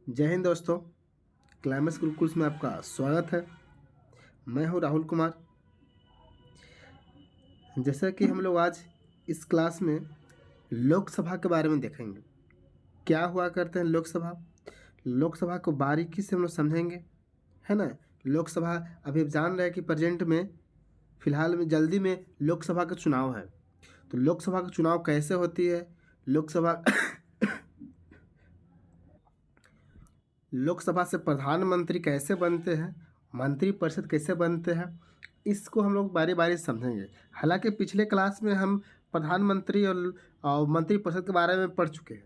जय हिंद दोस्तों। क्लाइमेक्स गुरुकुल्स में आपका स्वागत है। मैं हूं राहुल कुमार। जैसा कि हम लोग आज इस क्लास में लोकसभा के बारे में देखेंगे। क्या हुआ करते हैं लोकसभा। लोकसभा को बारीकी से हम लोग समझेंगे, है ना। लोकसभा अभी आप जान रहे हैं कि प्रेजेंट में फिलहाल में जल्दी में लोकसभा का चुनाव है। तो लोकसभा का चुनाव कैसे होती है, लोकसभा लोकसभा से प्रधानमंत्री कैसे बनते हैं, मंत्रिपरिषद कैसे बनते हैं, इसको हम लोग बारी बारी से समझेंगे। हालांकि पिछले क्लास में हम प्रधानमंत्री और मंत्रिपरिषद के बारे में पढ़ चुके हैं,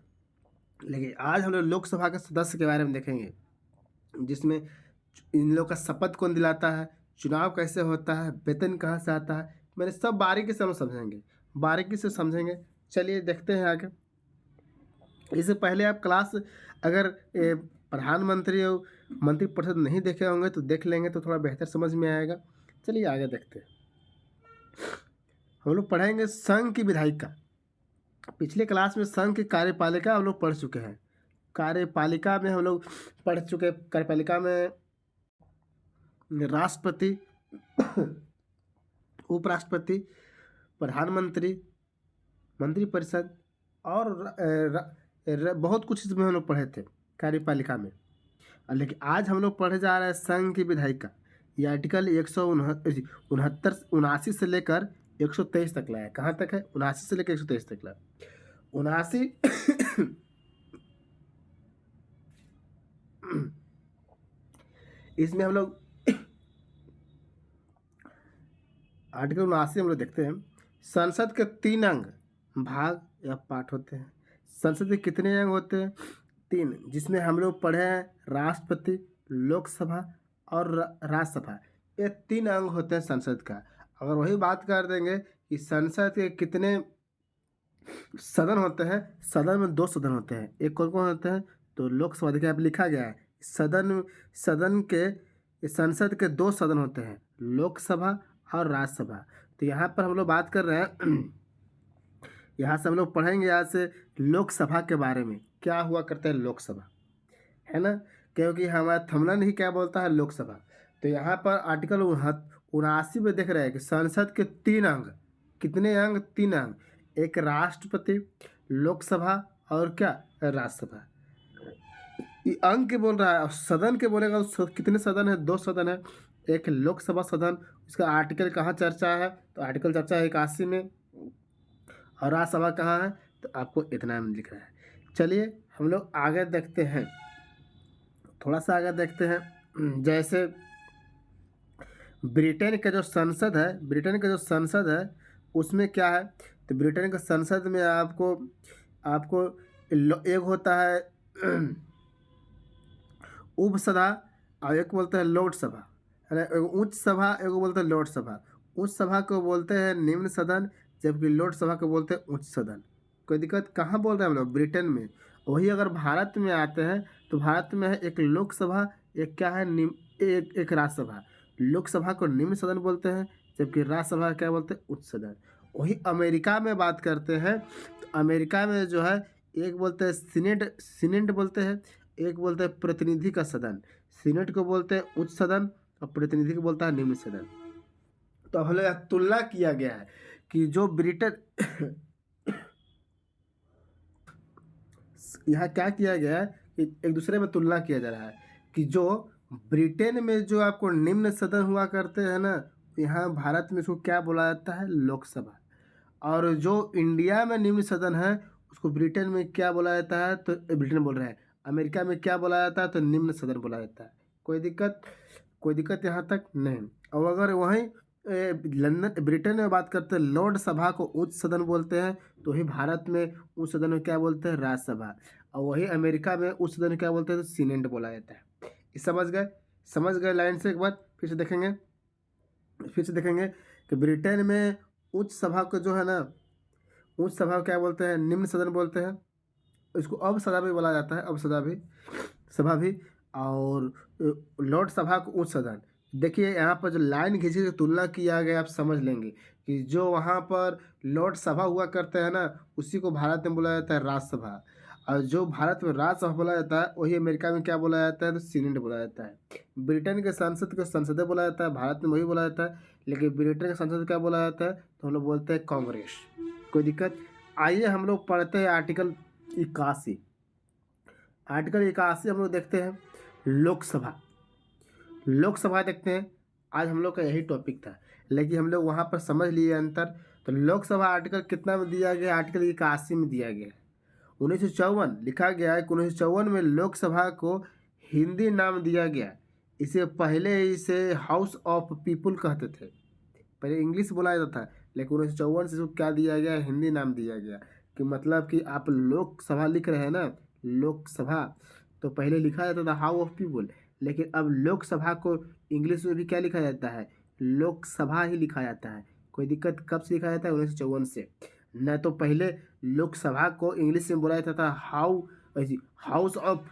लेकिन आज हम लोग लोकसभा के सदस्य के बारे में देखेंगे, जिसमें इन लोग का शपथ कौन दिलाता है, चुनाव कैसे होता है, वेतन कहाँ से आता है, मैंने सब बारीकी से हम समझेंगे, बारीकी से समझेंगे। चलिए देखते हैं आगे। इससे पहले आप क्लास अगर प्रधानमंत्री और मंत्रिपरिषद नहीं देखे होंगे तो देख लेंगे तो थोड़ा बेहतर समझ में आएगा। चलिए आगे देखते हैं। हम लोग पढ़ेंगे संघ की विधायिका। पिछले क्लास में संघ की कार्यपालिका हम लोग पढ़ चुके हैं। कार्यपालिका में हम लोग पढ़ चुके, कार्यपालिका में राष्ट्रपति, उपराष्ट्रपति, प्रधानमंत्री, मंत्रिपरिषद और बहुत कुछ इसमें हम लोग पढ़े थे कार्यपालिका में। लेकिन आज हम लोग पढ़े जा रहे हैं संघ की विधायिका। ये आर्टिकल 179 से लेकर 123 तक लाया है। कहाँ तक है? 79 से लेकर 123 तक लाया। 79 इसमें हम लोग आर्टिकल 79 हम लोग देखते हैं। संसद के 3 अंग भाग या पार्ट होते हैं। संसद के कितने अंग होते हैं? 3, जिसमें हम लोग पढ़े हैं राष्ट्रपति, लोकसभा और राज्यसभा। ये 3 अंग होते हैं संसद का। अगर वही बात कर देंगे कि संसद के कितने सदन होते हैं, सदन में 2 सदन होते हैं। एक कौन कौन होते हैं? तो लोकसभा, देखिए यहाँ पे लिखा गया है सदन के संसद के 2 सदन होते हैं, लोकसभा और राज्यसभा। तो यहाँ पर हम लोग बात कर रहे हैं यहाँ से हम लोग पढ़ेंगे आज से लोकसभा के बारे में। क्या हुआ करता है लोकसभा, है ना, क्योंकि हमारा थंबनेल ही क्या बोलता है, लोकसभा। तो यहाँ पर आर्टिकल 79 में देख रहे हैं कि संसद के 3 अंग। कितने अंग? 3 अंग। एक राष्ट्रपति, लोकसभा और क्या, राज्यसभा। ये अंग के बोल रहा है और सदन के बोलेगा तो कितने सदन है? 2 सदन है। एक लोकसभा सदन, इसका आर्टिकल कहाँ चर्चा है? तो आर्टिकल चर्चा है 81 में। और राज्यसभा कहाँ है? तो आपको इतना में लिख रहा है। चलिए हम लोग आगे देखते हैं, थोड़ा सा आगे देखते हैं। जैसे ब्रिटेन का जो संसद है, ब्रिटेन का जो संसद है उसमें क्या है? तो ब्रिटेन के संसद में आपको एक होता है उपसभा और एक बोलते हैं लोकसभा, है ना। एगो उच्च सभा, एगो बोलते हैं लोकसभा। उच्च सभा को बोलते हैं निम्न सदन, जबकि लोकसभा को बोलते हैं उच्च सदन। कोई दिक्कत? कहाँ बोल रहे हैं हम लोग? ब्रिटेन में। वही अगर भारत में आते हैं तो भारत में है एक लोकसभा, एक क्या है, एक राज्यसभा। लोकसभा को निम्न सदन बोलते हैं, जबकि राज्यसभा क्या बोलते हैं? उच्च सदन। वही अमेरिका में बात करते हैं तो अमेरिका में जो है एक बोलते हैं सीनेट बोलते हैं, एक बोलते हैं प्रतिनिधि का सदन। सीनेट को बोलते हैं उच्च सदन और प्रतिनिधि को बोलता है निम्न सदन। तो हम लोग तुलना किया गया है कि जो ब्रिटेन यहाँ क्या किया गया है कि एक दूसरे में तुलना किया जा रहा है कि जो ब्रिटेन में जो आपको निम्न सदन हुआ करते हैं ना, यहाँ भारत में इसको क्या बोला जाता है? लोकसभा। और जो इंडिया में निम्न सदन है उसको ब्रिटेन में क्या बोला जाता है? तो ब्रिटेन बोल रहे हैं, अमेरिका में क्या बोला जाता है? तो निम्न सदन बोला जाता है। कोई दिक्कत? कोई दिक्कत यहाँ तक नहीं। और अगर वहीं लंदन ब्रिटेन में बात करते हैं, लॉर्ड सभा को उच्च सदन बोलते हैं, तो वही भारत में उच्च सदन में क्या बोलते हैं? राज्यसभा। और वही अमेरिका में उच्च सदन क्या बोलते हैं? तो सीनेट बोला जाता है। ये समझ गए? समझ गए लाइन से? एक बार फिर से देखेंगे, कि ब्रिटेन में उच्च सभा को जो है ना, उच्च सभा को क्या बोलते हैं? निम्न सदन बोलते हैं। इसको अब सभा भी बोला जाता है, अब सभा भी। और लॉर्ड सभा को उच्च सदन। देखिए यहाँ पर जो लाइन खींची जो तुलना किया गया, आप समझ लेंगे कि जो वहाँ पर लॉर्ड सभा हुआ करते हैं ना, उसी को भारत में बोला जाता है राज्यसभा। और जो भारत में राज्यसभा बोला जाता है वही अमेरिका में क्या बोला जाता है, तो सीनेट बोला जाता है। ब्रिटेन के संसद को संसद बोला जाता है, भारत में वही बोला जाता है, लेकिन ब्रिटेन के संसद क्या बोला जाता है, तो हम लोग बोलते हैं कांग्रेस। कोई दिक्कत? आइए हम लोग पढ़ते हैं आर्टिकल 81। आर्टिकल 81 हम लोग देखते हैं लोकसभा। लोकसभा देखते हैं, आज हम लोग का यही टॉपिक था, लेकिन हम लोग वहाँ पर समझ लिए अंतर। तो लोकसभा आर्टिकल कितना में दिया गया, आर्टिकल 81 में दिया गया। 1954 लिखा गया है कि 1954 में लोकसभा को हिंदी नाम दिया गया। इसे पहले इसे हाउस ऑफ पीपुल कहते थे, पहले इंग्लिश बुलाया जाता था, लेकिन 1954 से इसको क्या दिया गया, हिंदी नाम दिया गया। कि मतलब कि आप लोकसभा लिख रहे हैं ना, लोकसभा, तो पहले लिखा जाता था हाउस ऑफ पीपुल, लेकिन अब लोकसभा को इंग्लिश में भी क्या लिखा जाता है, लोकसभा ही लिखा जाता है। कोई दिक्कत? कब से लिखा जाता है, 1954 से। न तो पहले लोकसभा को इंग्लिश में बोला जाता था हाउस ऑफ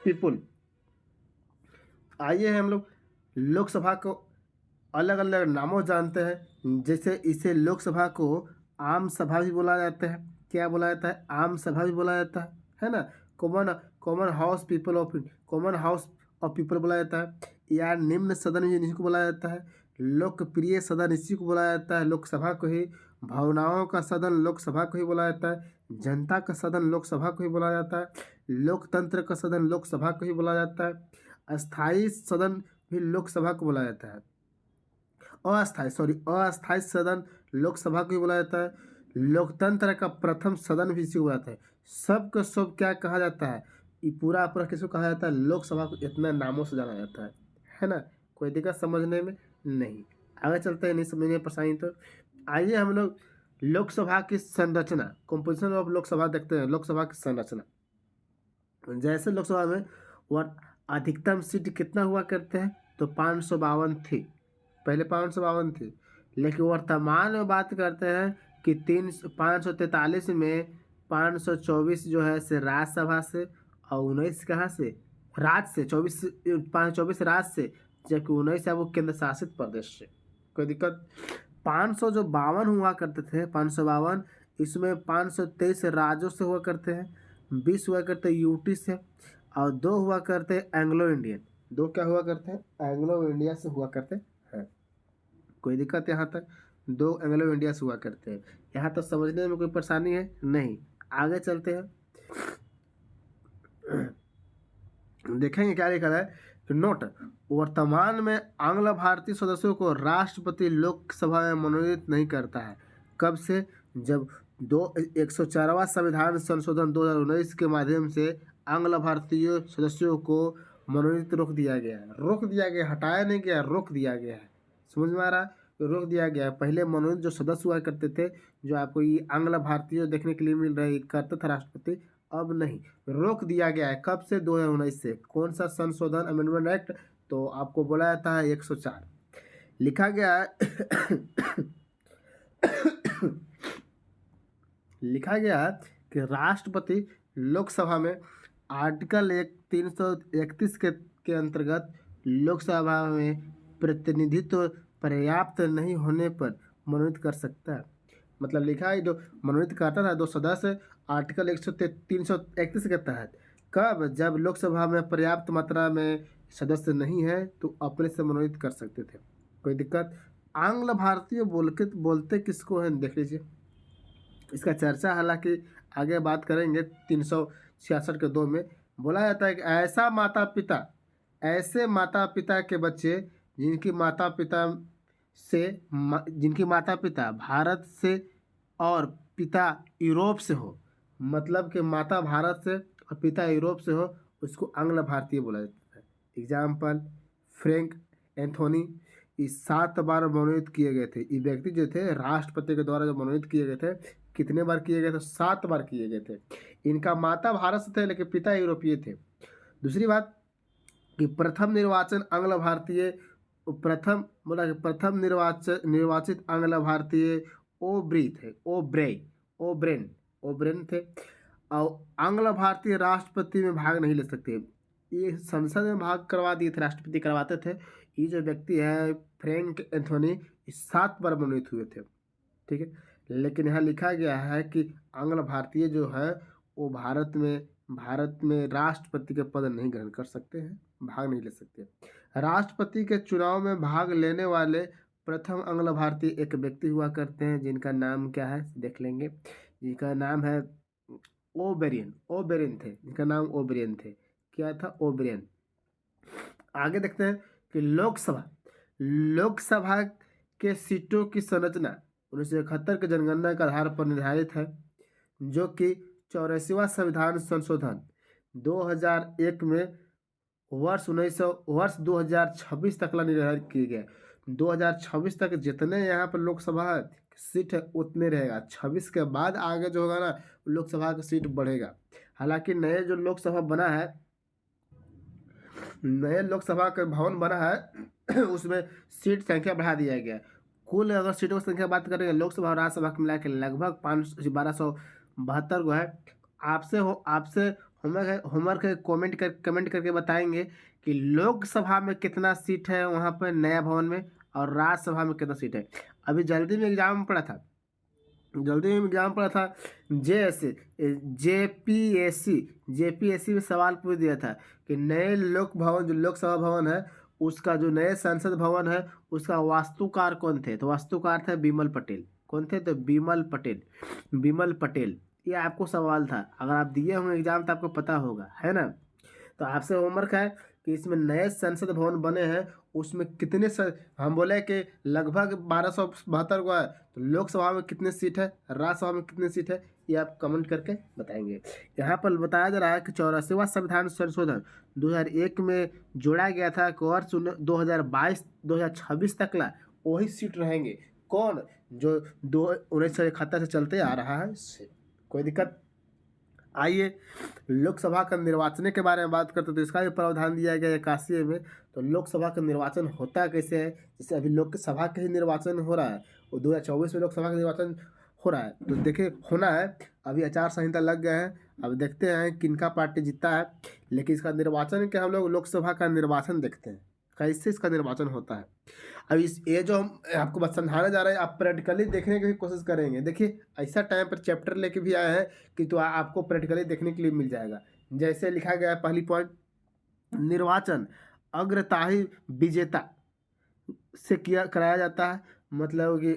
पीपुल। आइए हम लोग लोकसभा को अलग अलग नामों जानते हैं। जैसे इसे लोकसभा को आम सभा भी बोला जाता है। क्या बोला जाता है, आम सभा भी बोला जाता है ना। Common common house of people बोला जाता है, या निम्न सदन इसी को बोला जाता है। लोकप्रिय सदन इसी को बोला जाता है, लोकसभा को ही। भावनाओं का सदन लोकसभा को ही बोला जाता है। जनता का सदन लोकसभा को ही बोला जाता है। लोकतंत्र का सदन लोकसभा को ही बोला जाता है। अस्थाई सदन भी लोकसभा को बोला जाता है। अस्थाई सदन लोकसभा को ही बोला जाता है। लोकतंत्र का प्रथम सदन भी इसी को बोला जाता है। सबको सब क्या कहा जाता है, ये पूरा किसको कहा जाता है, लोकसभा को। इतना नामों से जाना जाता है ना। कोई दिक्कत समझने में नहीं। आगे चलते हैं, नहीं समझने में परेशानी तो आइए हम लोग लोकसभा की संरचना, कंपोजिशन ऑफ लोकसभा देखते हैं। लोकसभा की संरचना, जैसे लोकसभा में वह अधिकतम सीट कितना हुआ करते हैं, तो 552 थी, पहले 552 थी। लेकिन वर्तमान में बात करते हैं कि 543 में 524 जो है से राज्यसभा से, और 19 कहाँ से, राज्य से। 524 राज्य से, जबकि 19 है वो केंद्र शासित प्रदेश से। कोई दिक्कत? 552 हुआ करते थे, 552, इसमें 523 राज्यों से हुआ करते हैं, 20 हुआ करते यूटी से, और 2 हुआ करते एंग्लो इंडियन। 2 क्या हुआ करते हैं, एंग्लो इंडिया से हुआ करते हैं। कोई दिक्कत यहाँ तक? 2 एंग्लो इंडिया से हुआ करते हैं। यहाँ तक समझने में कोई परेशानी है नहीं? आगे चलते हैं, देखेंगे क्या लिखा है। नोट, वर्तमान में आंग्ल भारतीय सदस्यों को राष्ट्रपति लोकसभा में मनोनीत नहीं करता है। कब से? जब 104वां संविधान संशोधन 2019 के माध्यम से आंग्ल भारतीय सदस्यों को मनोनीत रोक दिया गया है, हटाया नहीं गया, रोक दिया गया है। समझ में आ रहा है? रोक दिया गया है। पहले मनोनीत जो सदस्य हुआ करते थे, जो आपको ये आंग्ल भारतीय देखने के लिए मिल रहे करता था राष्ट्रपति, अब नहीं, रोक दिया गया है। कब से? 2019 से। कौन सा संशोधन, अमेंडमेंट एक्ट? तो आपको बोला जाता है 104। लिखा गया है लिखा गया है कि राष्ट्रपति लोकसभा में आर्टिकल 331 के अंतर्गत लोकसभा में प्रतिनिधित्व पर्याप्त नहीं होने पर मनोनीत कर सकता है। मतलब लिखा है, जो मनोनीत करता था 2 सदस्य आर्टिकल 331 के तहत। कब? जब लोकसभा में पर्याप्त मात्रा में सदस्य नहीं है तो अपने से मनोनीत कर सकते थे। कोई दिक्कत? आंग्ल भारतीय बोलते किसको हैं, देख लीजिए। इसका चर्चा हालांकि आगे बात करेंगे। 366 के 2 में बोला जाता है कि ऐसे माता पिता के बच्चे जिनकी माता पिता भारत से और पिता यूरोप से हो, मतलब कि माता भारत से और पिता यूरोप से हो, उसको आंग्ल भारतीय बोला जाता है। एग्जाम्पल, फ्रैंक एंथोनी, ये 7 बार मनोनीत किए गए थे। ये व्यक्ति जो थे राष्ट्रपति के द्वारा जो मनोनीत किए गए थे, कितने बार किए गए थे? 7 बार किए गए थे। इनका माता भारत से थे लेकिन पिता यूरोपीय थे। दूसरी बात कि प्रथम निर्वाचित आंग्ल भारतीय ओब्रेन थे, और आंग्ल भारतीय राष्ट्रपति में भाग नहीं ले सकते। ये संसद में भाग करवा दिए थे, राष्ट्रपति करवाते थे। ये जो व्यक्ति है फ्रैंक एंथोनी, 7 बार मनोनीत हुए थे। ठीक है, लेकिन यहाँ लिखा गया है कि आंग्ल भारतीय जो है वो भारत में राष्ट्रपति के पद नहीं ग्रहण कर सकते हैं, भाग नहीं ले सकते। राष्ट्रपति के चुनाव में भाग लेने वाले प्रथम अंग्ल भारतीय एक व्यक्ति हुआ करते हैं, जिनका नाम क्या है देख लेंगे। जिनका नाम है ओबेरियन। ओबेरियन थे, जिनका नाम ओबेरियन थे। क्या था? ओबेरियन। आगे देखते हैं कि लोकसभा के सीटों की संरचना 1971 की जनगणना के आधार पर निर्धारित है, जो कि 84वां संविधान संशोधन 2001 में वर्ष 2026 तक निर्धारित किए गए। 2026 तक जितने यहाँ पर लोकसभा सीट है उतने रहेगा। 26 के बाद आगे जो होगा ना, लोकसभा का सीट बढ़ेगा। हालांकि नए लोकसभा का भवन बना है उसमें सीट संख्या बढ़ा दिया गया। कुल अगर सीटों की संख्या बात करेंगे, लोकसभा और राज्यसभा को मिला के लगभग 1272 को है। आपसे होमवर्क है, कमेंट करके बताएंगे कि लोकसभा में कितना सीट है वहाँ पर नया भवन में, और राज्यसभा में कितना सीट है। अभी जल्दी में एग्जाम पड़ा था जेपीएससी में सवाल पूछ दिया था कि नए लोकसभा भवन है, उसका जो नए संसद भवन है उसका वास्तुकार कौन थे? तो वास्तुकार थे बिमल पटेल। कौन थे? तो बिमल पटेल। ये आपको सवाल था, अगर आप दिए होंगे एग्जाम तो आपको पता होगा, है ना। तो आपसे होमवर्क है कि इसमें नए संसद भवन बने हैं, उसमें हम बोले कि लगभग 1272 को है। तो लोकसभा में कितने सीट है, राज्यसभा में कितने सीट है, ये आप कमेंट करके बताएंगे। यहाँ पर बताया जा रहा है कि 84वां संविधान संशोधन 2001 में जोड़ा गया था कि वर्ष 2022-2026 तक ला वही सीट रहेंगे। कौन? जो 1971 से चलते आ रहा है, इससे कोई दिक्कत। आइए लोकसभा का निर्वाचन के बारे में बात करते तो इसका भी प्रावधान दिया गया है 81 में। तो लोकसभा का निर्वाचन होता कैसे है? जैसे अभी लोकसभा का ही निर्वाचन हो रहा है, और 2024 में लोकसभा का निर्वाचन हो रहा है। तो देखिए होना है, अभी आचार संहिता लग गए हैं, अब देखते हैं किनका पार्टी जीतता है। लेकिन इसका निर्वाचन के हम लोग लोकसभा का निर्वाचन देखते हैं कैसे इसका निर्वाचन होता है। अब ये जो हम आपको बस समझाने जा रहे हैं, आप प्रैक्टिकली देखने की भी कोशिश करेंगे। देखिए ऐसा टाइम पर चैप्टर लेके भी आए हैं कि तो आपको प्रैक्टिकली देखने के लिए मिल जाएगा। जैसे लिखा गया है पहली पॉइंट, निर्वाचन अग्रताही विजेता से कराया जाता है। मतलब कि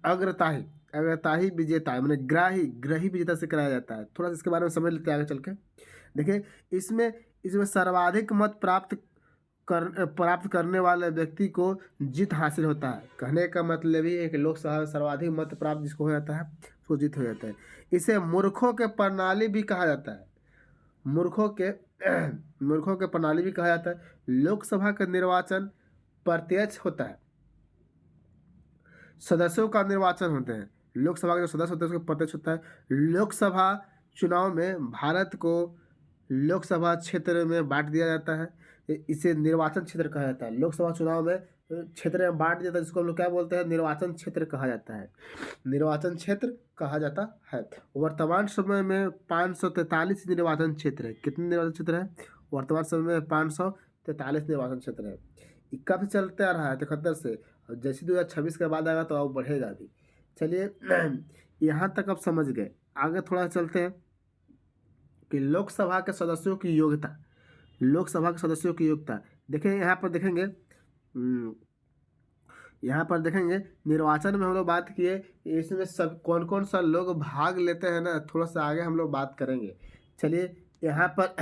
अग्रताही विजेता मैंने ग्राही विजेता से कराया जाता है। थोड़ा सा इसके बारे में समझ लेते हैं आगे चल के। देखिए इसमें सर्वाधिक मत प्राप्त करने वाले व्यक्ति को जीत हासिल होता है। कहने का मतलब ये है कि लोकसभा में सर्वाधिक मत प्राप्त जिसको हो जाता है उसको जीत हो जाता है। इसे मूर्खों के प्रणाली भी कहा जाता है। मूर्खों के प्रणाली भी कहा जाता है। लोकसभा का निर्वाचन प्रत्यक्ष होता है, सदस्यों का निर्वाचन होते हैं। लोकसभा के जो सदस्य होते हैं उसका प्रत्यक्ष होता है। लोकसभा चुनाव में भारत को लोकसभा क्षेत्र में बांट दिया जाता है, इसे निर्वाचन क्षेत्र कहा जाता है। लोकसभा चुनाव में क्षेत्र में बांट दिया जाता है, जिसको हम लोग क्या बोलते हैं? निर्वाचन क्षेत्र कहा जाता है। निर्वाचन क्षेत्र कहा जाता है। वर्तमान समय में 543 निर्वाचन क्षेत्र है। कितने निर्वाचन क्षेत्र है? वर्तमान समय में 543 निर्वाचन क्षेत्र है। कब से चलते आ रहा है? 73 से। और जैसे 2026 के बाद आएगा तो अब बढ़ेगा भी। चलिए यहाँ तक अब समझ गए। आगे थोड़ा चलते हैं कि लोकसभा के सदस्यों की योग्यता। देखिए यहाँ पर देखेंगे निर्वाचन में हम लोग बात किए, इसमें सब कौन कौन सा लोग भाग लेते हैं ना, थोड़ा सा आगे हम लोग बात करेंगे। चलिए यहाँ पर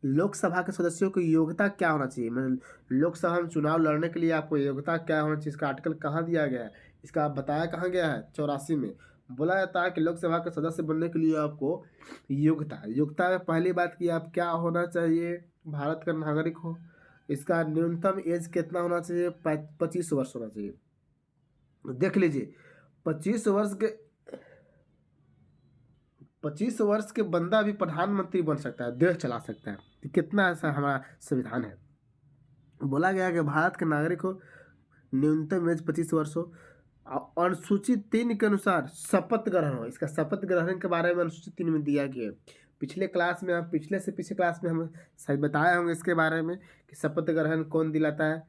लोकसभा के सदस्यों की योग्यता क्या होना चाहिए? मतलब लोकसभा में चुनाव लड़ने के लिए आपको योग्यता क्या होना चाहिए? इसका आर्टिकल कहाँ दिया गया है, इसका बताया कहाँ गया है? 84 में बोला जाता है कि लोकसभा के सदस्य बनने के लिए आपको योग्यता में पहली बात की आप क्या होना चाहिए? भारत का नागरिक हो। इसका न्यूनतम एज कितना होना चाहिए? 25 वर्ष होना चाहिए। देख लीजिए 25 वर्ष के बंदा भी प्रधानमंत्री बन सकता है, देश चला सकता है। कितना ऐसा हमारा संविधान है। बोला गया कि भारत के नागरिक हो, न्यूनतम एज 25 वर्ष हो, अनुसूची 3 के अनुसार शपथ ग्रहण हो। इसका शपथ ग्रहण के बारे में अनुसूची 3 में दिया गया है। पिछले क्लास में हम शायद बताए होंगे इसके बारे में कि शपथ ग्रहण कौन दिलाता है,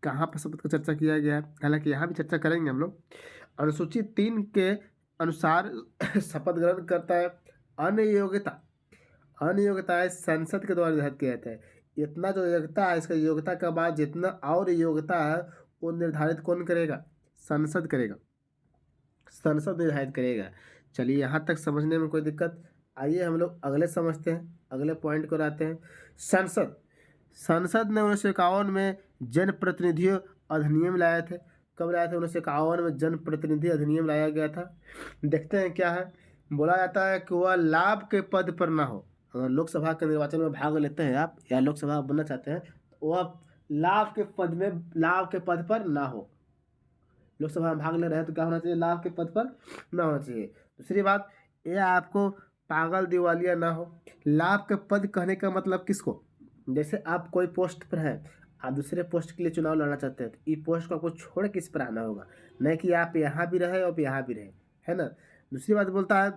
कहाँ पर शपथ का चर्चा किया गया है। हालांकि यहाँ भी चर्चा करेंगे हम लोग। अनुसूची 3 के अनुसार शपथ ग्रहण करता है अन्य योग्यता, अन्य योग्यताएं संसद के द्वारा निर्धारित किया जाता है। इतना जो योग्यता है, इसका योग्यता के बाद जितना और योग्यता है वो निर्धारित कौन करेगा? संसद करेगा, संसद निर्धारित करेगा। चलिए यहाँ तक समझने में कोई दिक्कत? आइए हम लोग अगले समझते हैं, अगले पॉइंट को लाते हैं। संसद, संसद ने 1951 में जनप्रतिनिधियों अधिनियम लाए थे। कब लाए थे? 1951 में जनप्रतिनिधि अधिनियम लाया गया था। देखते हैं क्या है। बोला जाता है कि वह लाभ के पद पर ना हो। अगर लोकसभा के निर्वाचन में भाग लेते हैं आप या लोकसभा बनना चाहते हैं तो वह लाभ के पद में, लाभ के पद पर ना हो। लोकसभा में भाग ले रहे हैं तो क्या होना चाहिए? लाभ के पद पर ना होना चाहिए। दूसरी बात, ये आपको पागल दिवालिया ना हो। लाभ के पद कहने का मतलब किसको? जैसे आप कोई पोस्ट पर हैं, आप दूसरे पोस्ट के लिए चुनाव लड़ना चाहते हैं तो ये पोस्ट को आपको छोड़ किस पर आना होगा, नहीं कि आप यहाँ भी रहे और यहाँ भी रहे, है ना। दूसरी बात बोलता है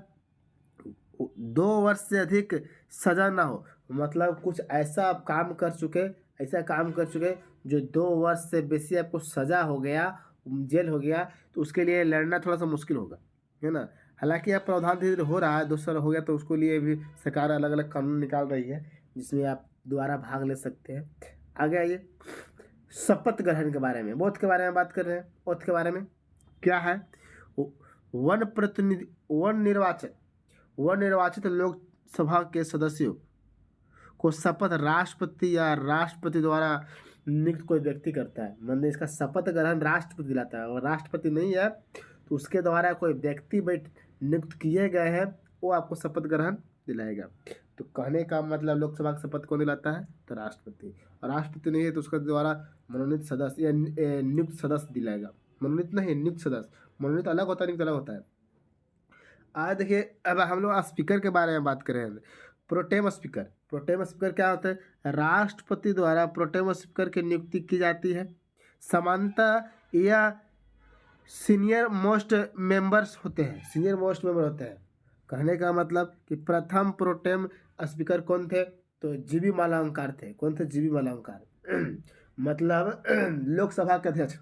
2 वर्ष से अधिक सजा ना हो। मतलब कुछ ऐसा आप काम कर चुके, ऐसा काम कर चुके जो 2 वर्ष से बेसी आपको सजा हो गया, जेल हो गया, तो उसके लिए लड़ना थोड़ा सा मुश्किल होगा, है ना। हालांकि अब प्रावधान धीरे धीरे हो रहा है, 2 साल हो गया तो उसके लिए भी सरकार अलग अलग कानून निकाल रही है जिसमें आप दोबारा भाग ले सकते हैं। आगे आइए, शपथ ग्रहण के बारे में, ओथ के बारे में बात कर रहे हैं। ओथ के बारे में क्या है? वन प्रतिनिधि, वन निर्वाचित लोकसभा के सदस्यों को शपथ राष्ट्रपति या राष्ट्रपति द्वारा नियुक्त कोई व्यक्ति करता है। मतलब इसका शपथ ग्रहण राष्ट्रपति दिलाता है, और राष्ट्रपति नहीं है तो उसके द्वारा कोई व्यक्ति नियुक्त किए गए हैं वो आपको शपथ ग्रहण दिलाएगा। तो कहने का मतलब लोकसभा का शपथ कौन दिलाता है? तो राष्ट्रपति। और राष्ट्रपति नहीं है तो उसके द्वारा मनोनीत सदस्य या नियुक्त सदस्य दिलाएगा। मनोनीत नहीं, नियुक्त सदस्य। मनोनीत अलग होता है, नियुक्त अलग होता है। आज देखिए, अब हम लोग स्पीकर के बारे में बात कर रहे हैं। प्रोटेम स्पीकर, प्रोटेम स्पीकर क्या होता है? राष्ट्रपति द्वारा प्रोटेम स्पीकर की नियुक्ति की जाती है। सामान्यतः या सीनियर मोस्ट मेंबर्स होते हैं, सीनियर मोस्ट मेंबर होते हैं। कहने का मतलब कि प्रथम प्रोटेम स्पीकर कौन थे? तो जीबी मालांकार थे। कौन थे? जीबी मालांकार। मतलब लोकसभा के अध्यक्ष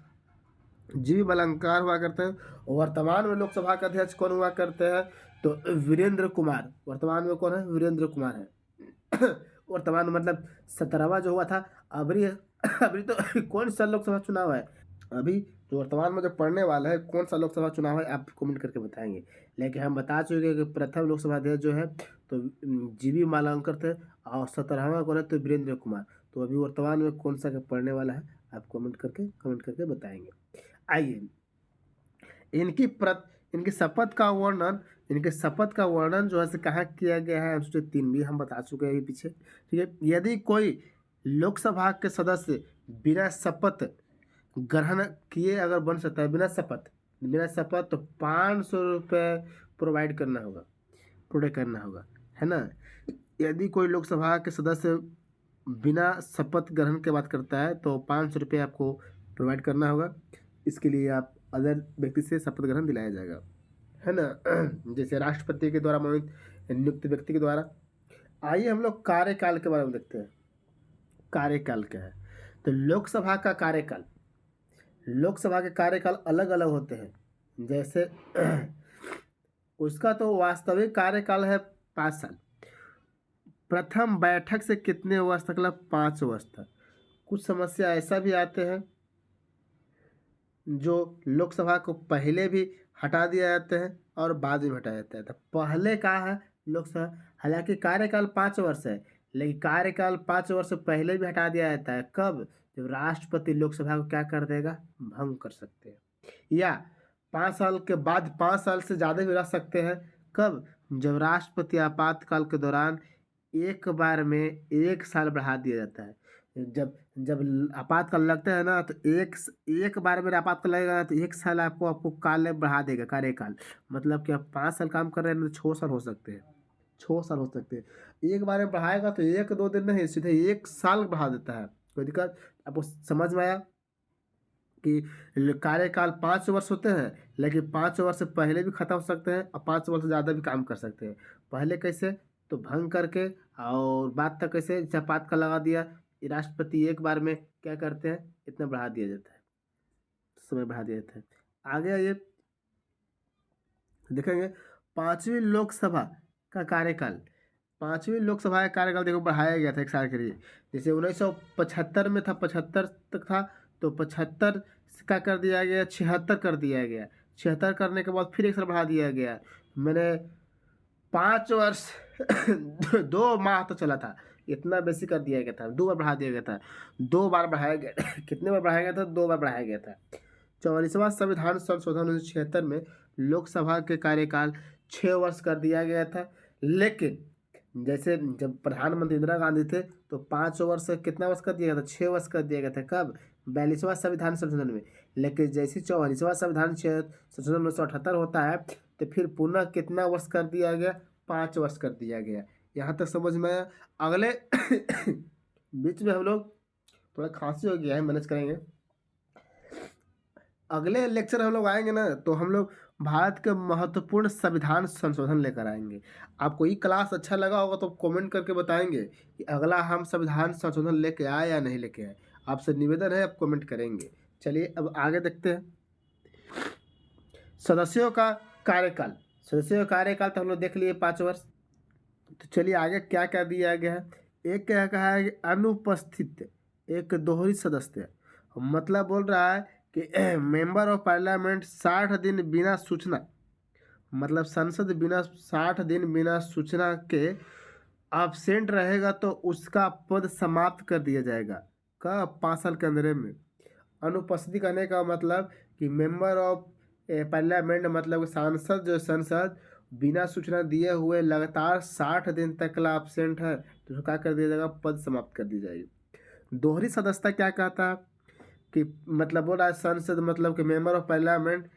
जीबी मालांकार हुआ करते हैं। वर्तमान में लोकसभा के अध्यक्ष कौन हुआ करते हैं? तो वीरेंद्र कुमार। वर्तमान में कौन है? वीरेंद्र कुमार है। वर्तमान में मतलब 17वां जो हुआ था, अभी अभी तो कौन सा लोकसभा चुनाव है? अभी जो वर्तमान में जो पढ़ने वाला है कौन सा लोकसभा चुनाव है आप कमेंट करके बताएंगे। लेकिन हम बता चुके हैं कि प्रथम लोकसभा अध्यक्ष जो है तो जीबी मालांकर थे, और 17वां कौन है? तो वीरेंद्र कुमार। तो अभी वर्तमान में कौन सा पढ़ने वाला है आप कमेंट करके बताएंगे। आइए, इनकी शपथ का वर्णन, इनके शपथ का वर्णन जो है से कहाँ किया गया है? 3 भी हम बता चुके हैं पीछे, ठीक है। यदि कोई लोकसभा के सदस्य बिना शपथ ग्रहण किए अगर बन सकता है, बिना शपथ तो 500 रुपये प्रोवाइड करना होगा, प्रोवाइड करना होगा, है ना। यदि कोई लोकसभा के सदस्य बिना शपथ ग्रहण के बात करता है तो 500 रुपये आपको प्रोवाइड करना होगा। इसके लिए आप अदर व्यक्ति से शपथ ग्रहण दिलाया जाएगा, है ना। जैसे राष्ट्रपति के द्वारा मनोनीत नियुक्त व्यक्ति के द्वारा। आइए हम लोग कार्यकाल के बारे में देखते हैं। कार्यकाल क्या है? तो लोकसभा का कार्यकाल, लोकसभा के कार्यकाल अलग अलग होते हैं। जैसे उसका तो वास्तविक कार्यकाल है 5 साल। प्रथम बैठक से कितने वर्ष तक? 5 वर्ष तक। कुछ समस्या ऐसा भी आते हैं जो लोकसभा को पहले भी हटा दिया जाते हैं और बाद में हटाया जाता है। तो पहले का है लोकसभा, हालांकि कार्यकाल 5 वर्ष है, लेकिन कार्यकाल 5 वर्ष से पहले भी हटा दिया जाता है। कब? जब राष्ट्रपति लोकसभा को क्या कर देगा? भंग कर सकते हैं। या 5 साल के बाद 5 साल से ज़्यादा भी रह सकते हैं। कब? जब राष्ट्रपति आपातकाल के दौरान एक बार में 1 साल बढ़ा दिया जाता है। जब जब आपातकाल लगता है ना तो एक बार में आपातकाल लगेगा ना तो 1 साल आपको काल बढ़ा देगा, कार्यकाल। मतलब कि आप 5 साल काम कर रहे हैं तो 6 साल हो सकते हैं, 6 साल हो सकते हैं। एक बार में बढ़ाएगा तो 1-2 दिन नहीं, सीधे 1 साल बढ़ा देता है। कोई दिक्कत? आपको समझ में आया कि कार्यकाल 5 वर्ष होते हैं, लेकिन 5 वर्ष से पहले भी खत्म हो सकते हैं और 5 वर्ष से ज़्यादा भी काम कर सकते हैं। पहले कैसे? तो भंग करके, और बात तक कैसे? आपातकाल लगा दिया, राष्ट्रपति एक बार में क्या करते हैं? इतना बढ़ा दिया जाता है, समय बढ़ा दिया जाता है। आगे ये देखेंगे 5वीं लोकसभा का कार्यकाल, 5वीं लोकसभा का कार्यकाल देखो बढ़ाया गया था 1 साल के लिए। जैसे 1975 में था, 75 तक था, तो 75 का कर दिया गया, 76 कर दिया गया, 76 करने के बाद फिर 1 साल बढ़ा दिया गया। मैंने 5 वर्ष 2 माह तो चला था, इतना बेसी कर दिया गया था, 2 बार बढ़ा दिया गया था, 2 बार बढ़ाया गया कितने बार बढ़ाया गया था? 2 बार बढ़ाया गया था। 44वां संविधान संशोधन 1976 में लोकसभा के कार्यकाल 6 वर्ष कर दिया गया था। लेकिन जैसे जब प्रधानमंत्री इंदिरा गांधी थे तो 5 वर्ष से कितना वर्ष कर दिया गया था? 6 वर्ष कर दिया गया था। कब? 42वां संविधान संशोधन में। लेकिन जैसे 44वां संविधान संशोधन 1978 होता है तो फिर पुनः कितना वर्ष कर दिया गया? 5 वर्ष कर दिया गया। यहाँ तक समझ में आया। अगले बीच में हम लोग थोड़ा खांसी हो गया है, मैनेज करेंगे। अगले लेक्चर हम लोग आएंगे ना तो हम लोग भारत के महत्वपूर्ण संविधान संशोधन लेकर आएंगे। आपको ये क्लास अच्छा लगा होगा तो कमेंट करके बताएंगे कि अगला हम संविधान संशोधन लेके आए या नहीं लेके आए। आपसे निवेदन है, आप कमेंट करेंगे। चलिए अब आगे देखते हैं। सदस्यों का कार्यकाल, सदस्यों का कार्यकाल तो हम लोग देख लिए 5 वर्ष। तो चलिए आगे क्या क्या दिया गया है। एक क्या कहा है कि अनुपस्थित एक दोहरी सदस्य, मतलब बोल रहा है कि मेंबर ऑफ पार्लियामेंट 60 दिन बिना सूचना, मतलब संसद बिना 60 दिन बिना सूचना के एब्सेंट रहेगा तो उसका पद समाप्त कर दिया जाएगा। कब? 5 साल के अंदर में। अनुपस्थिति करने का मतलब कि मेंबर ऑफ पार्लियामेंट मतलब सांसद, जो संसद बिना सूचना दिए हुए लगातार 60 दिन तक का एब्सेंट है तो उसको क्या कर दिया जाएगा? पद समाप्त कर दी जाएगी। दोहरी सदस्यता क्या कहता है कि मतलब बोल रहा है संसद मतलब कि member of parliament,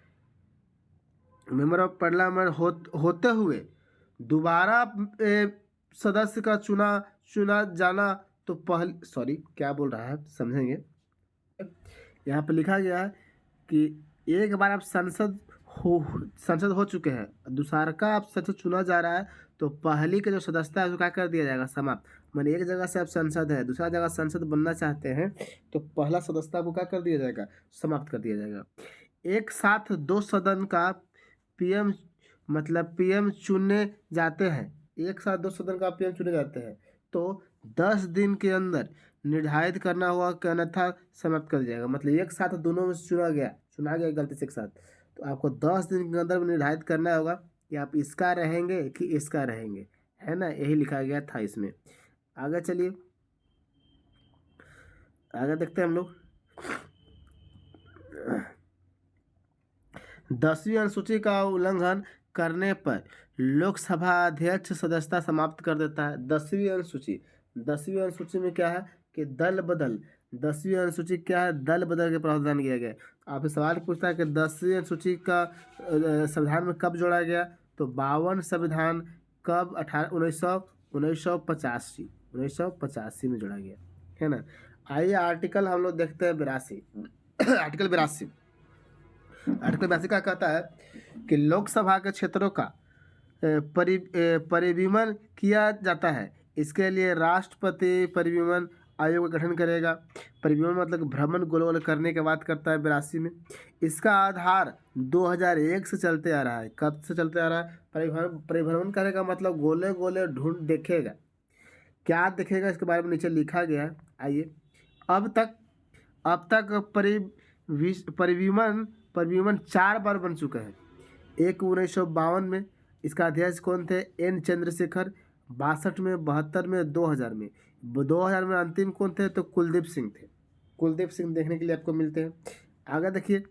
member of parliament होते हुए दोबारा सदस्य का चुना जाना तो पहले, सॉरी क्या बोल रहा है समझेंगे। यहाँ पे लिखा गया है कि एक बार आप संसद हो चुके हैं, दूसरा का आप संसद चुना जा रहा है तो पहली का जो सदस्यता है उसको क्या कर दिया जाएगा? समाप्त। मैंने एक जगह से आप संसद है, दूसरा जगह संसद बनना चाहते हैं तो पहला सदस्यता को क्या कर दिया जाएगा? समाप्त कर दिया जाएगा। एक साथ 2 सदन का पीएम मतलब पीएम चुने जाते हैं, एक साथ 2 सदन का पीएम चुने जाते हैं तो 10 दिन के अंदर निर्धारित करना होगा कि अन्यथा समाप्त कर दिया जाएगा। मतलब एक साथ दोनों में चुना गया गलती से एक साथ, तो आपको 10 दिन के अंदर निर्धारित करना होगा कि आप इसका रहेंगे कि इसका रहेंगे, है ना। यही लिखा गया था इसमें। आगे चलिए, आगे देखते हैं हम लोग। 10वीं अनुसूची का उल्लंघन करने पर लोकसभा अध्यक्ष सदस्यता समाप्त कर देता है। 10वीं अनुसूची में क्या है कि दल बदल, 10वीं अनुसूची क्या है? दल बदल के प्रावधान किया गया। आपसे सवाल पूछता है कि 10वीं अनुसूची का संविधान में कब जोड़ा गया? तो 52 संविधान कब? 1985 में जोड़ा गया, है ना। आइए आर्टिकल हम लोग देखते हैं 82 आर्टिकल 82 क्या कहता है कि लोकसभा के क्षेत्रों का परिवीमन किया जाता है। इसके लिए राष्ट्रपति परिवीमन आयोग का गठन करेगा। परिवीमन मतलब भ्रमण गोल करने की बात करता है 82 में। इसका आधार 2001 से चलते आ रहा है। कब से चलते आ रहा है? परिभ्रमण करने का मतलब गोले गोले ढूंढ देखेगा। क्या देखेगा इसके बारे में नीचे लिखा गया है। आइए, अब तक परिवीमन 4 बार बन चुका है। एक 1952 में, इसका अध्यक्ष कौन थे? एन चंद्रशेखर। 62 में, 72 में, 2000 में। 2000 में अंतिम कौन थे? तो कुलदीप सिंह थे। कुलदीप सिंह देखने के लिए आपको मिलते हैं। आगे देखिए,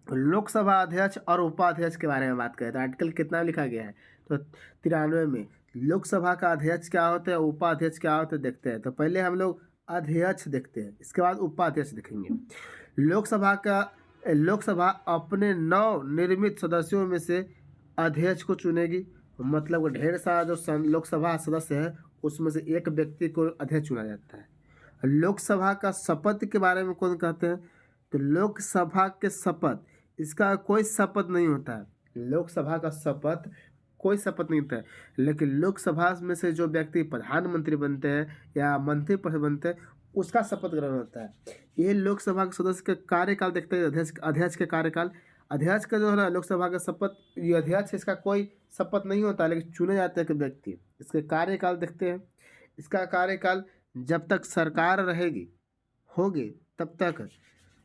लोकसभा अध्यक्ष और उपाध्यक्ष के बारे में बात करें तो आर्टिकल कितना लिखा गया है? तो 93 में। लोकसभा का अध्यक्ष क्या होते हैं, उपाध्यक्ष क्या होते हैं, देखते हैं। तो पहले हम लोग अध्यक्ष देखते हैं, इसके बाद उपाध्यक्ष देखेंगे। लोकसभा अपने 9 निर्मित सदस्यों में से अध्यक्ष को चुनेगी। मतलब ढेर सारा जो लोकसभा सदस्य है उसमें से एक व्यक्ति को अध्यक्ष चुना जाता है। लोकसभा का शपथ के बारे में कौन कहते हैं? तो लोकसभा के शपथ, इसका कोई शपथ नहीं होता है। लोकसभा का शपथ कोई शपथ नहीं होता है, लेकिन लोकसभा में से जो व्यक्ति प्रधानमंत्री बनते हैं या मंत्री परिषद बनते हैं उसका शपथ ग्रहण होता है। ये लोकसभा के सदस्य का कार्यकाल देखते हैं। अध्यक्ष के कार्यकाल अध्यक्ष का जो है ना लोकसभा का शपथ, ये अध्यक्ष इसका कोई शपथ नहीं होता, लेकिन चुने जाते हैं एक व्यक्ति। इसके कार्यकाल देखते हैं। इसका कार्यकाल जब तक सरकार रहेगी होगी तब तक,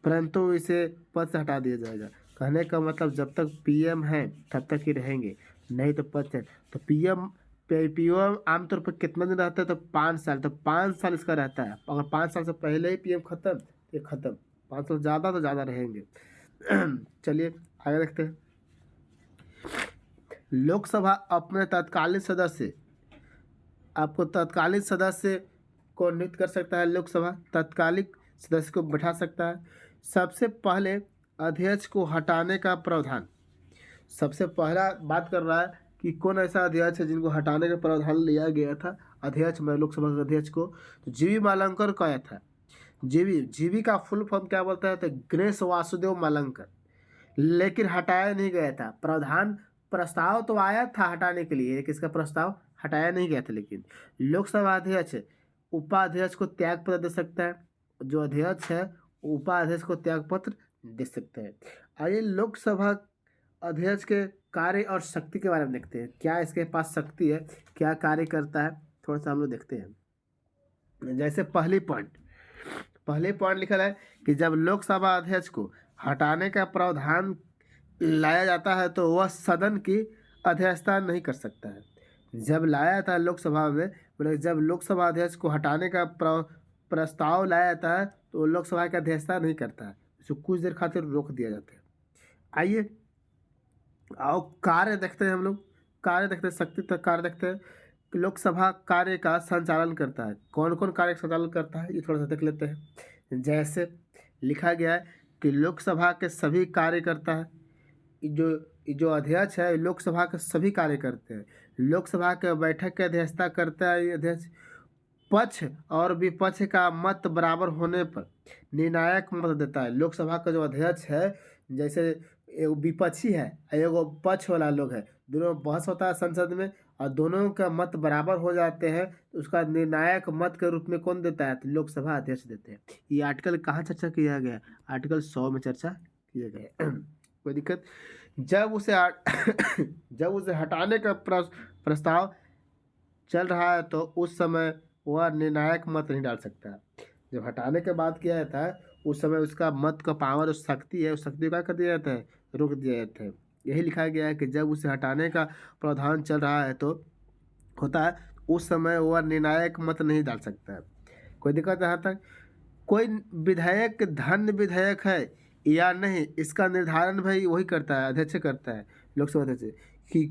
परंतु इसे पद से हटा दिया जाएगा। कहने का मतलब जब तक पीएम है तब तक ही रहेंगे, नहीं तो पद से। तो पीएम आमतौर पर कितना दिन रहता है, तो 5 साल। तो 5 साल इसका रहता है। अगर 5 साल से पहले ही पीएम खत्म, ये खत्म। 5 साल ज़्यादा तो ज़्यादा रहेंगे। चलिए आगे देखते हैं। लोकसभा अपने तत्कालीन सदस्य, आपको तत्कालीन सदस्य को नियुक्त कर सकता है। लोकसभा तत्कालीन सदस्य को बैठा सकता है। सबसे पहले अध्यक्ष को हटाने का प्रावधान, सबसे पहला बात कर रहा है कि कौन ऐसा अध्यक्ष है जिनको हटाने का प्रावधान लिया गया था अध्यक्ष में, लोकसभा के अध्यक्ष को। तो जीवी मालंकर का आया था। जीवी का फुल फॉर्म क्या बोलता है, तो गणेश वासुदेव मालंकर। लेकिन हटाया नहीं गया था। प्रावधान प्रस्ताव तो आया था हटाने के लिए, लेकिन इसका प्रस्ताव हटाया नहीं गया था। लेकिन लोकसभा अध्यक्ष उपाध्यक्ष को त्याग पत्र दे सकता है। जो अध्यक्ष है उपाध्यक्ष को त्याग पत्र दे सकते हैं। आइए लोकसभा अध्यक्ष के कार्य और शक्ति के बारे में देखते हैं। क्या इसके पास शक्ति है, क्या कार्य करता है, थोड़ा सा हम लोग देखते हैं। जैसे पहले पॉइंट लिखा है कि जब लोकसभा अध्यक्ष को हटाने का प्रावधान लाया जाता है तो वह सदन की अध्यक्षता नहीं कर सकता है। जब लाया था लोकसभा में, मतलब जब लोकसभा अध्यक्ष को हटाने का प्रस्ताव लाया जाता है तो लोकसभा की अध्यक्षता नहीं करता है, इसको कुछ देर खातिर रोक दिया जाता है। आइए आओ कार्य देखते हैं। हम लोग कार्य देखते हैं, शक्ति तक कार्य देखते हैं। लोकसभा कार्य का संचालन करता है। कौन कौन कार्य का संचालन करता है ये थोड़ा सा देख लेते हैं। जैसे लिखा गया है कि लोकसभा के सभी कार्य करता है। जो अध्यक्ष है लोकसभा के सभी कार्य करते हैं। लोकसभा के बैठक की अध्यक्षता करता है ये अध्यक्ष। पक्ष और विपक्ष का मत बराबर होने पर निर्णायक मत देता है। लोकसभा का जो अध्यक्ष है, जैसे एगो विपक्षी है एगो पक्ष वाला लोग है, दोनों बहस होता है संसद में और दोनों का मत बराबर हो जाते हैं, तो उसका निर्णायक मत के रूप में कौन देता है, तो लोकसभा अध्यक्ष देते हैं। ये आर्टिकल कहाँ चर्चा किया गया, आर्टिकल 100 में चर्चा किया गया। कोई दिक्कत, जब उसे जब उसे हटाने का प्रस्ताव चल रहा है तो उस समय वह निर्णायक मत नहीं डाल सकता। जब हटाने के बाद किया जाता है उस समय उसका मत का पावर, उस शक्ति है, उस शक्ति को क्या कर दिया जाता है, रोक दिया जाता है। यही लिखा गया है कि जब उसे हटाने का प्रावधान चल रहा है तो होता है उस समय वह निर्णायक मत नहीं डाल सकता है। कोई दिक्कत यहाँ तक। कोई विधायक धन्य विधायक है या नहीं, इसका निर्धारण भाई वही करता है, अध्यक्ष करता है, लोकसभा अध्यक्ष, कि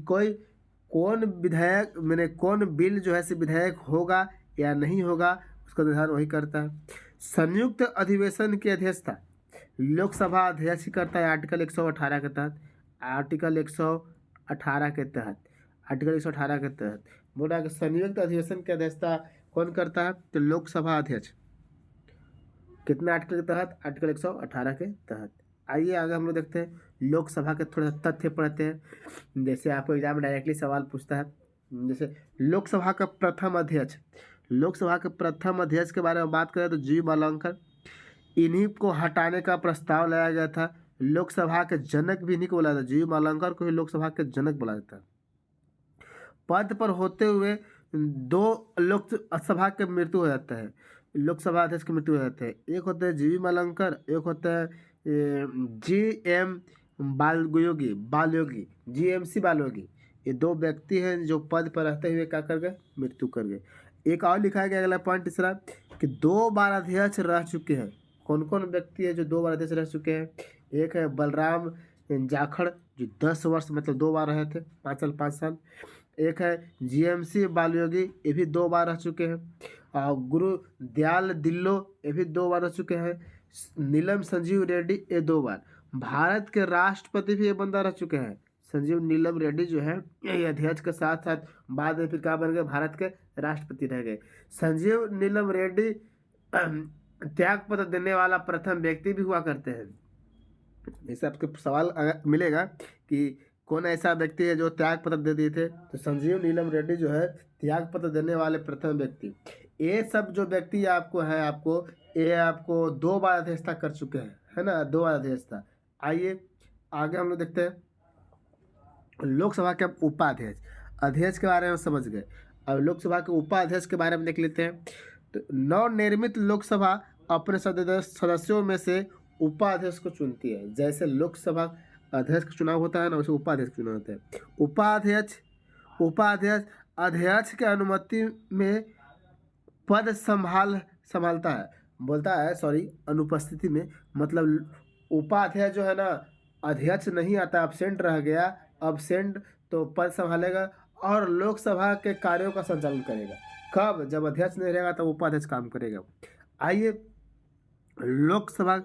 कौन विधायक मैंने कौन बिल जो है से विधायक होगा या नहीं होगा, उसका निर्धारण वही करता है। संयुक्त अधिवेशन की अध्यक्षता लोकसभा अध्यक्ष ही करता है। आर्टिकल 118 के तहत, आर्टिकल 118 के तहत, आर्टिकल 118 के तहत बोल रहा है कि संयुक्त अधिवेशन की अध्यक्षता कौन करता है, तो लोकसभा अध्यक्ष। कितने आर्टिकल के तहत, आर्टिकल 118 के तहत। आइए आगे हम लोग देखते हैं लोकसभा के थोड़ा सा तथ्य पढ़ते हैं। जैसे आपको एग्जाम में डायरेक्टली सवाल पूछता है, जैसे लोकसभा का प्रथम अध्यक्ष, लोकसभा के प्रथम अध्यक्ष के बारे में बात करें तो जी मालंकर, इन्हीं को हटाने का प्रस्ताव लाया गया था। लोकसभा के जनक भी इन्हीं को बोला था, जी मालंकर को ही लोकसभा के जनक बोला जाता है। पद पर होते हुए 2 लोकसभा के मृत्यु हो जाता है, लोकसभा अध्यक्ष की मृत्यु हो जाती है। एक होता है जीवी मालंकर, एक होता है GM बालयोगी, GMC बालयोगी। ये 2 व्यक्ति हैं जो पद पर रहते हुए क्या कर गए, मृत्यु कर गए। एक और लिखा गया अगला पॉइंट तीसरा कि 2 बार अध्यक्ष रह चुके हैं। कौन कौन व्यक्ति है जो 2 बार अध्यक्ष रह चुके हैं, एक है बलराम जाखड़ जो 10 वर्ष मतलब 2 बार रहे थे, 5 साल। एक है GMC बालयोगी, ये भी 2 बार रह चुके हैं। और गुरु दयाल दिल्लो, ये भी 2 बार रह चुके हैं। नीलम संजीव रेड्डी, ये 2 बार। भारत के राष्ट्रपति भी ये बंदा रह चुके हैं, संजीव नीलम रेड्डी जो है, ये अध्यक्ष के साथ साथ बाद में फिर क्या बन गए, भारत के राष्ट्रपति रह गए। संजीव नीलम रेड्डी त्याग पत्र देने वाला प्रथम व्यक्ति भी हुआ करते हैं। जैसे आपके सवाल मिलेगा कि कौन ऐसा व्यक्ति है जो त्याग पत्र दे दिए थे, तो संजीव नीलम रेड्डी जो है त्याग पत्र देने वाले प्रथम व्यक्ति। ये सब जो व्यक्ति आपको है, आपको 2 बार अध्यक्षता कर चुके हैं, है ना, 2 बार अध्यक्षता। आइए आगे हम लोग देखते हैं लोकसभा के उपाध्यक्ष। अध्यक्ष के बारे में समझ गए, अब लोकसभा के उपाध्यक्ष के बारे में देख लेते हैं। तो नवनिर्मित लोकसभा अपने सदस्यों में से उपाध्यक्ष को चुनती है। जैसे लोकसभा अध्यक्ष का चुनाव होता है ना, वैसे उपाध्यक्ष का चुनाव होता है। उपाध्यक्ष अध्यक्ष के अनुमति में पद संभालता है, बोलता है सॉरी अनुपस्थिति में, मतलब उपाध्यक्ष जो है ना, अध्यक्ष नहीं आता, एब्सेंट रह गया, एब्सेंट तो पद संभालेगा और लोकसभा के कार्यों का संचालन करेगा। कब? जब अध्यक्ष नहीं रहेगा तब उपाध्यक्ष काम करेगा। आइए लोकसभा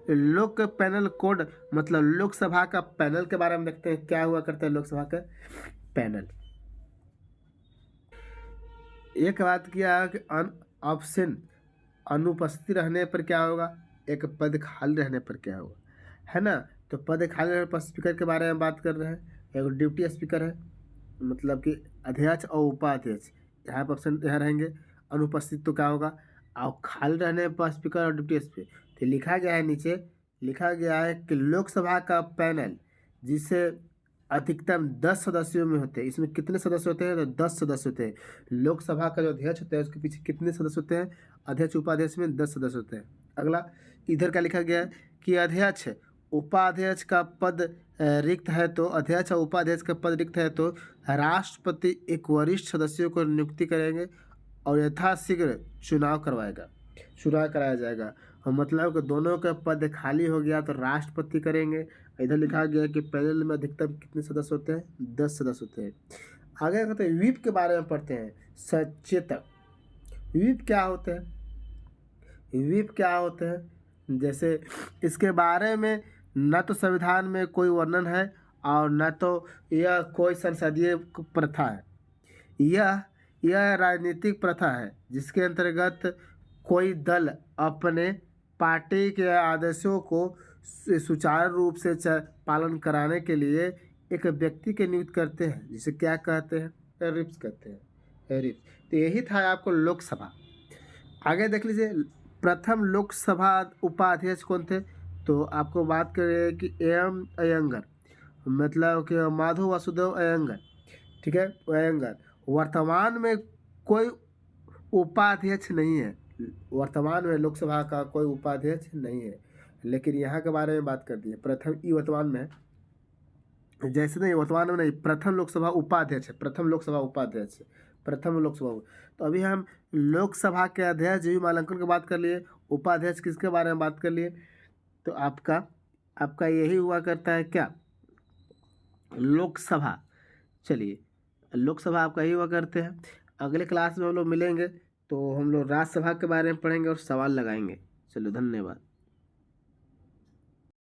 लोक पैनल कोड मतलब लोकसभा का पैनल के बारे में देखते हैं, क्या हुआ करता है लोकसभा का पैनल। एक बात किया कि ऑप्शन अनुपस्थिति रहने पर क्या होगा, एक पद खाली रहने पर क्या होगा, है ना। तो पद खाली रहने पर स्पीकर के बारे में बात कर रहे हैं। एक डिप्टी स्पीकर है, मतलब कि अध्यक्ष और उपाध्यक्ष, यहाँ पर ऑप्शन यहाँ रहेंगे। अनुपस्थित तो क्या होगा, और खाली रहने पर स्पीकर और डिप्टी स्पीकर। तो लिखा गया है, नीचे लिखा गया है कि लोकसभा का पैनल जिसे अधिकतम 10 सदस्यों में होते हैं। इसमें कितने सदस्य होते हैं? तो 10 सदस्य होते हैं। लोकसभा का जो अध्यक्ष होता है उसके पीछे कितने सदस्य होते हैं? अध्यक्ष उपाध्यक्ष में 10 सदस्य होते हैं। अगला इधर क्या लिखा गया है कि अध्यक्ष उपाध्यक्ष का पद रिक्त है, तो अध्यक्ष और उपाध्यक्ष का पद रिक्त है तो राष्ट्रपति एक वरिष्ठ सदस्यों को नियुक्ति करेंगे और यथाशीघ्र चुनाव कराया जाएगा। और मतलब कि दोनों का पद खाली हो गया तो राष्ट्रपति करेंगे। इधर लिखा गया है कि पैनल में अधिकतम कितने सदस्य होते हैं? 10 सदस्य होते हैं। आगे कहते हैं व्हिप के बारे में पढ़ते हैं। सचेतक व्हिप क्या होते हैं? व्हिप क्या होते हैं, जैसे इसके बारे में न तो संविधान में कोई वर्णन है और न तो यह कोई संसदीय प्रथा है। यह राजनीतिक प्रथा है जिसके अंतर्गत कोई दल अपने पार्टी के आदेशों को सुचारू रूप से पालन कराने के लिए एक व्यक्ति के नियुक्त करते हैं, जिसे क्या कहते हैं? रिप्स कहते हैं, रिप्स। तो यही था आपको लोकसभा। आगे देख लीजिए प्रथम लोकसभा उपाध्यक्ष कौन थे? तो आपको बात करें कि एम अयंगर, मतलब कि माधव वासुदेव अयंगर, ठीक है, अयंगर। वर्तमान में कोई उपाध्यक्ष नहीं है, वर्तमान में लोकसभा का कोई उपाध्यक्ष नहीं है, लेकिन यहाँ के बारे में बात कर दी है। प्रथम ई वर्तमान में, जैसे नहीं वर्तमान में नहीं, प्रथम लोकसभा उपाध्यक्ष है, प्रथम लोकसभा उपाध्यक्ष है, प्रथम लोकसभा। तो अभी हम लोकसभा के अध्यक्ष जी मालंकन की बात कर लिए, उपाध्यक्ष किसके बारे में बात कर लिए। तो आपका यही हुआ करता है क्या, लोकसभा। चलिए लोकसभा आपका ही हुआ करते हैं। अगले क्लास में हम लोग मिलेंगे तो हम लोग राज्यसभा के बारे में पढ़ेंगे और सवाल लगाएंगे। चलो धन्यवाद।